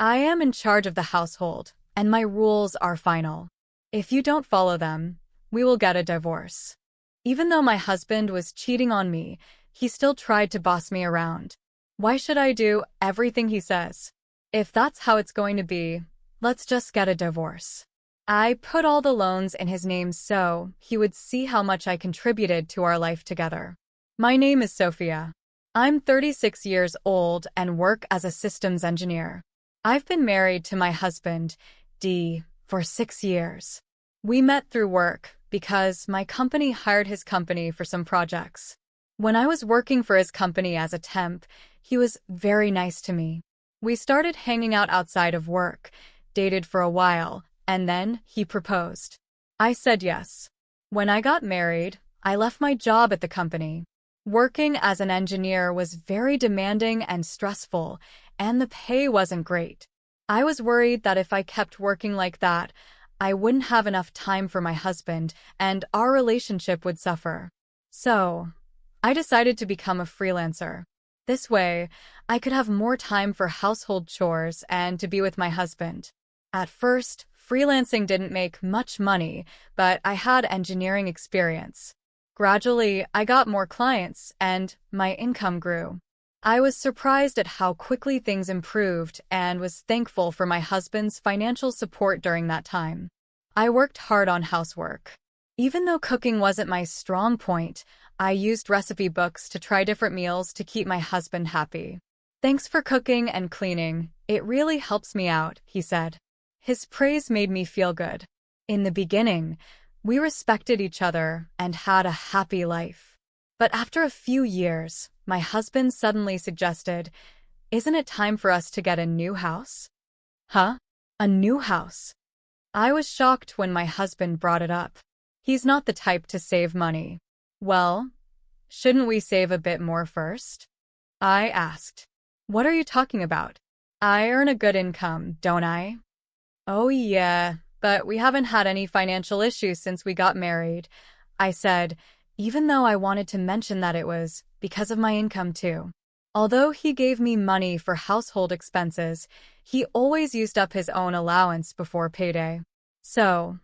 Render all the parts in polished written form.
I am in charge of the household, and my rules are final. If you don't follow them, we will get a divorce. Even though my husband was cheating on me, he still tried to boss me around. Why should I do everything he says? If that's how it's going to be, let's just get a divorce. I put all the loans in his name so he would see how much I contributed to our life together. My name is Sophia. I'm 36 years old and work as a systems engineer. I've been married to my husband, D, for 6 years. We met through work because my company hired his company for some projects. When I was working for his company as a temp, he was very nice to me. We started hanging out outside of work, dated for a while, and then he proposed. I said yes. When I got married, I left my job at the company. Working as an engineer was very demanding and stressful, and the pay wasn't great. I was worried that if I kept working like that, I wouldn't have enough time for my husband, and our relationship would suffer. So, I decided to become a freelancer. This way, I could have more time for household chores and to be with my husband. At first, freelancing didn't make much money, but I had engineering experience. Gradually, I got more clients and my income grew. I was surprised at how quickly things improved and was thankful for my husband's financial support during that time. I worked hard on housework. Even though cooking wasn't my strong point, I used recipe books to try different meals to keep my husband happy. "Thanks for cooking and cleaning. It really helps me out," he said. His praise made me feel good. In the beginning, we respected each other and had a happy life. But after a few years, my husband suddenly suggested, "Isn't it time for us to get a new house?" Huh? A new house? I was shocked when my husband brought it up. He's not the type to save money. "Well, shouldn't we save a bit more first?" I asked. "What are you talking about? I earn a good income, don't I?" "Oh yeah, but we haven't had any financial issues since we got married," I said, even though I wanted to mention that it was because of my income too. Although he gave me money for household expenses, he always used up his own allowance before payday. So,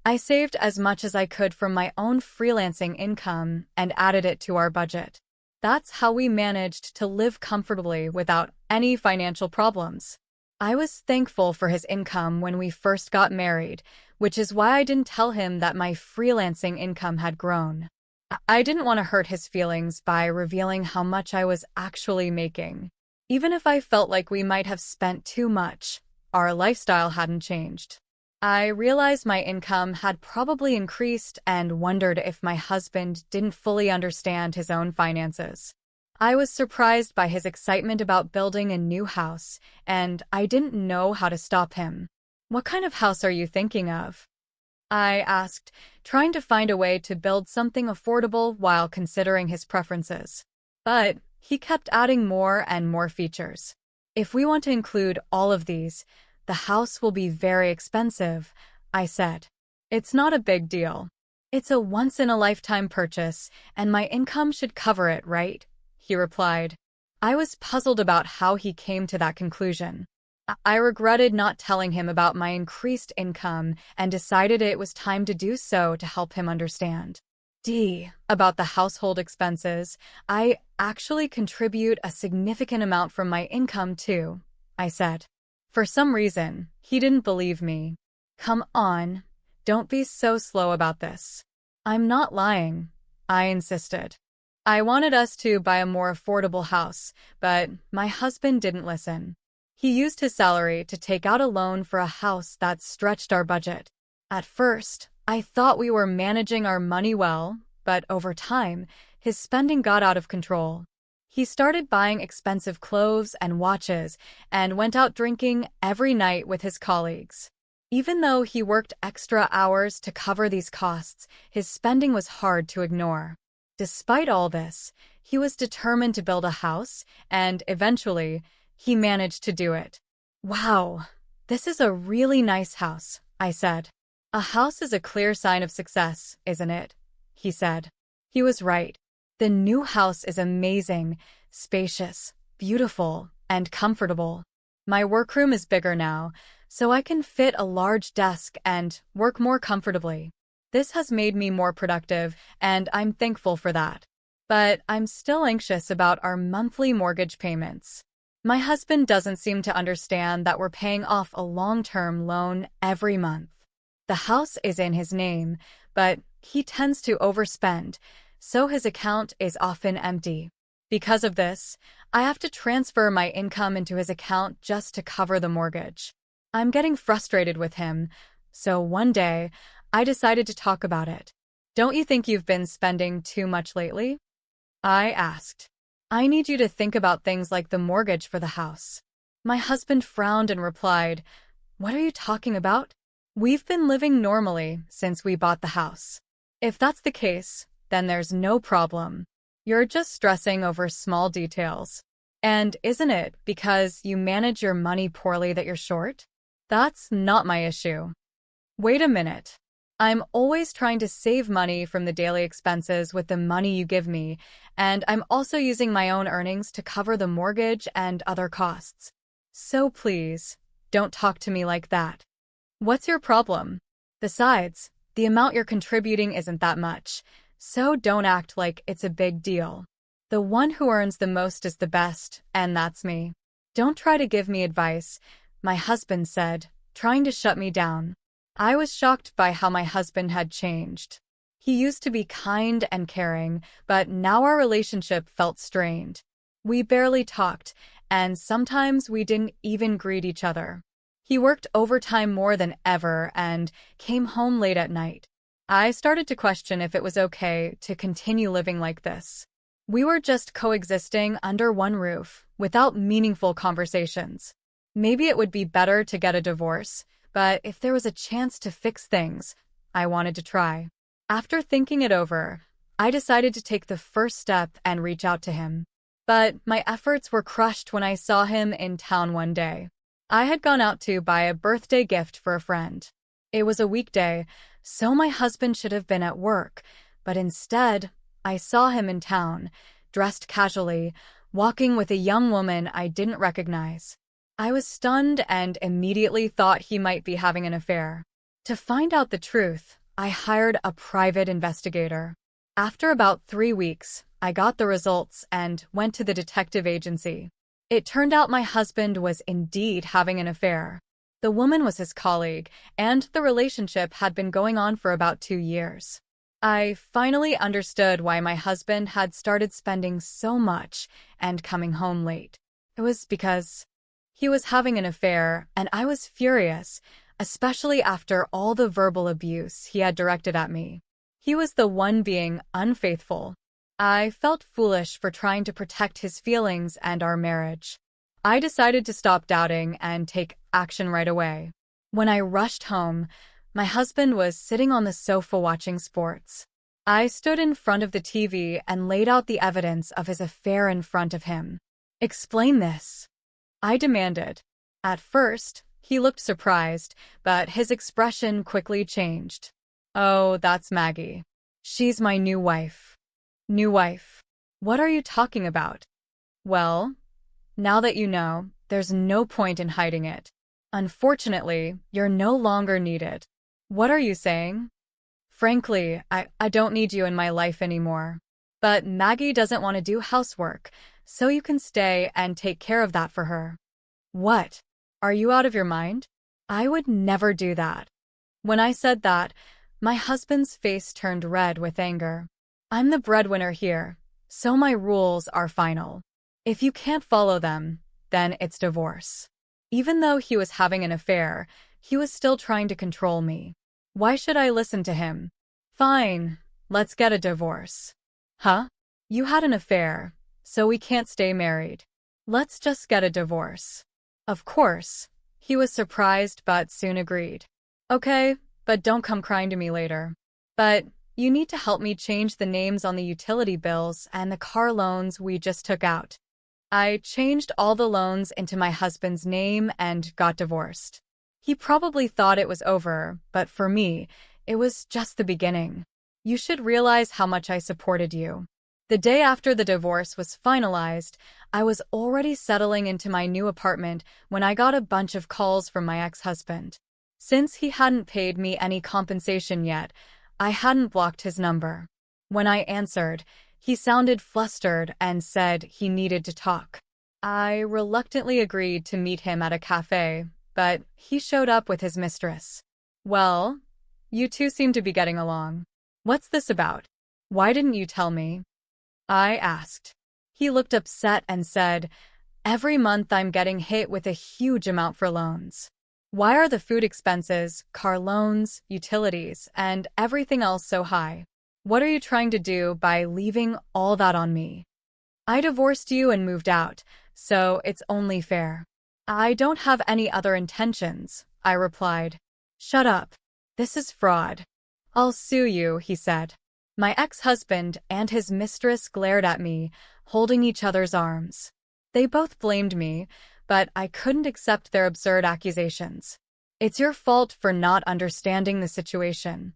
I saved as much as I could from my own freelancing income and added it to our budget. That's how we managed to live comfortably without any financial problems. I was thankful for his income when we first got married, which is why I didn't tell him that my freelancing income had grown. I didn't want to hurt his feelings by revealing how much I was actually making. Even if I felt like we might have spent too much, our lifestyle hadn't changed. I realized my income had probably increased and wondered if my husband didn't fully understand his own finances. I was surprised by his excitement about building a new house, and I didn't know how to stop him. "What kind of house are you thinking of?" I asked, trying to find a way to build something affordable while considering his preferences. But he kept adding more and more features. "If we want to include all of these, the house will be very expensive," I said. "It's not a big deal. It's a once-in-a-lifetime purchase, and my income should cover it, right?" he replied. I was puzzled about how he came to that conclusion. I regretted not telling him about my increased income and decided it was time to do so to help him understand. About the household expenses, I actually contribute a significant amount from my income too, I said. For some reason, he didn't believe me. "Come on, don't be so slow about this." "I'm not lying," I insisted. I wanted us to buy a more affordable house, but my husband didn't listen. He used his salary to take out a loan for a house that stretched our budget. At first, I thought we were managing our money well, but over time, his spending got out of control. He started buying expensive clothes and watches and went out drinking every night with his colleagues. Even though he worked extra hours to cover these costs, his spending was hard to ignore. Despite all this, he was determined to build a house, and eventually, he managed to do it. "Wow, this is a really nice house," I said. "A house is a clear sign of success, isn't it?" he said. He was right. The new house is amazing, spacious, beautiful, and comfortable. My workroom is bigger now, so I can fit a large desk and work more comfortably. This has made me more productive, and I'm thankful for that. But I'm still anxious about our monthly mortgage payments. My husband doesn't seem to understand that we're paying off a long-term loan every month. The house is in his name, but he tends to overspend, so his account is often empty. Because of this, I have to transfer my income into his account just to cover the mortgage. I'm getting frustrated with him, so one day, I decided to talk about it. Don't you think you've been spending too much lately? I asked. I need you to think about things like the mortgage for the house. My husband frowned and replied, "What are you talking about? We've been living normally since we bought the house. If that's the case, then there's no problem. You're just stressing over small details. And isn't it because you manage your money poorly that you're short? That's not my issue. Wait a minute. I'm always trying to save money from the daily expenses with the money you give me, and I'm also using my own earnings to cover the mortgage and other costs. So please, don't talk to me like that. What's your problem? Besides, the amount you're contributing isn't that much, so don't act like it's a big deal. The one who earns the most is the best, and that's me. Don't try to give me advice," my husband said, trying to shut me down. I was shocked by how my husband had changed. He used to be kind and caring, but now our relationship felt strained. We barely talked, and sometimes we didn't even greet each other. He worked overtime more than ever and came home late at night. I started to question if it was okay to continue living like this. We were just coexisting under one roof, without meaningful conversations. Maybe it would be better to get a divorce, but if there was a chance to fix things, I wanted to try. After thinking it over, I decided to take the first step and reach out to him. But my efforts were crushed when I saw him in town one day. I had gone out to buy a birthday gift for a friend. It was a weekday, so my husband should have been at work, but instead, I saw him in town, dressed casually, walking with a young woman I didn't recognize. I was stunned and immediately thought he might be having an affair. To find out the truth, I hired a private investigator. After about 3 weeks, I got the results and went to the detective agency. It turned out my husband was indeed having an affair. The woman was his colleague, and the relationship had been going on for about 2 years. I finally understood why my husband had started spending so much and coming home late. It was because he was having an affair, and I was furious, especially after all the verbal abuse he had directed at me. He was the one being unfaithful. I felt foolish for trying to protect his feelings and our marriage. I decided to stop doubting and take action right away. When I rushed home, my husband was sitting on the sofa watching sports. I stood in front of the TV and laid out the evidence of his affair in front of him. "Explain this," I demanded. At first, he looked surprised, but his expression quickly changed. "Oh, that's Maggie. She's my new wife." "New wife? What are you talking about?" "Well, now that you know, there's no point in hiding it. Unfortunately, you're no longer needed." "What are you saying?" "Frankly, I don't need you in my life anymore. But Maggie doesn't want to do housework, so you can stay and take care of that for her." "What? Are you out of your mind? I would never do that." When I said that, my husband's face turned red with anger. "I'm the breadwinner here, so my rules are final. If you can't follow them, then it's divorce." Even though he was having an affair, he was still trying to control me. Why should I listen to him? "Fine, let's get a divorce." "Huh? You had an affair, so we can't stay married. Let's just get a divorce." Of course, he was surprised but soon agreed. "Okay, but don't come crying to me later. But you need to help me change the names on the utility bills and the car loans we just took out." I changed all the loans into my husband's name and got divorced. He probably thought it was over, but for me, it was just the beginning. You should realize how much I supported you. The day after the divorce was finalized, I was already settling into my new apartment when I got a bunch of calls from my ex-husband. Since he hadn't paid me any compensation yet, I hadn't blocked his number. When I answered, he sounded flustered and said he needed to talk. I reluctantly agreed to meet him at a cafe, but he showed up with his mistress. "Well, you two seem to be getting along. What's this about? Why didn't you tell me?" I asked. He looked upset and said, "Every month I'm getting hit with a huge amount for loans. Why are the food expenses, car loans, utilities, and everything else so high? What are you trying to do by leaving all that on me? I divorced you and moved out, so it's only fair." "I don't have any other intentions," I replied. "Shut up. This is fraud. I'll sue you," he said. My ex-husband and his mistress glared at me, holding each other's arms. They both blamed me, but I couldn't accept their absurd accusations. "It's your fault for not understanding the situation.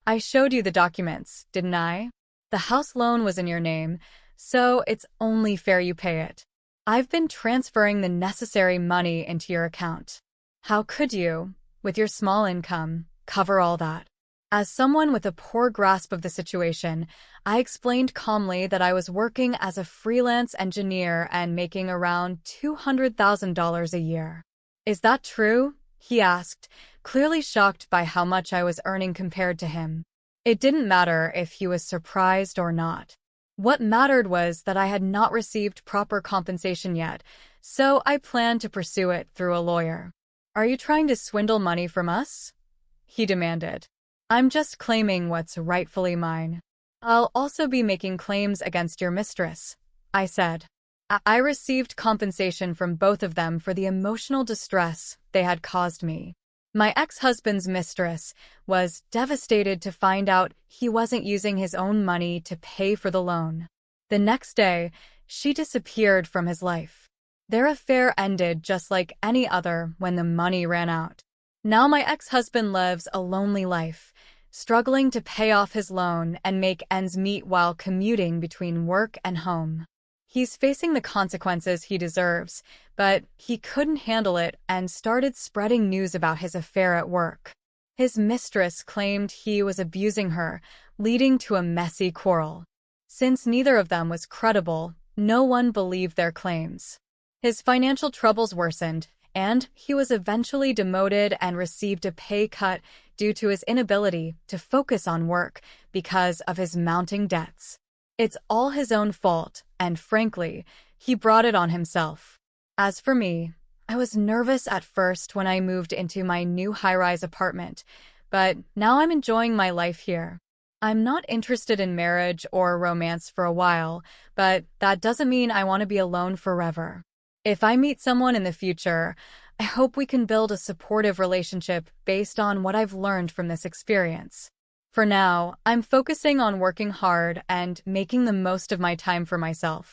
I showed you the documents, didn't I? The house loan was in your name, so it's only fair you pay it. I've been transferring the necessary money into your account. How could you, with your small income, cover all that?" As someone with a poor grasp of the situation, I explained calmly that I was working as a freelance engineer and making around $200,000 a year. "Is that true?" he asked, clearly shocked by how much I was earning compared to him. It didn't matter if he was surprised or not. What mattered was that I had not received proper compensation yet, so I planned to pursue it through a lawyer. "Are you trying to swindle money from us?" he demanded. "I'm just claiming what's rightfully mine." "I'll also be making claims against your mistress," I said. I received compensation from both of them for the emotional distress they had caused me. My ex-husband's mistress was devastated to find out he wasn't using his own money to pay for the loan. The next day, she disappeared from his life. Their affair ended just like any other when the money ran out. Now my ex-husband lives a lonely life, struggling to pay off his loan and make ends meet while commuting between work and home. He's facing the consequences he deserves, but he couldn't handle it and started spreading news about his affair at work. His mistress claimed he was abusing her, leading to a messy quarrel. Since neither of them was credible, no one believed their claims. His financial troubles worsened, and he was eventually demoted and received a pay cut due to his inability to focus on work because of his mounting debts. It's all his own fault, and frankly, he brought it on himself. As for me, I was nervous at first when I moved into my new high-rise apartment, but now I'm enjoying my life here. I'm not interested in marriage or romance for a while, but that doesn't mean I want to be alone forever. If I meet someone in the future, I hope we can build a supportive relationship based on what I've learned from this experience. For now, I'm focusing on working hard and making the most of my time for myself.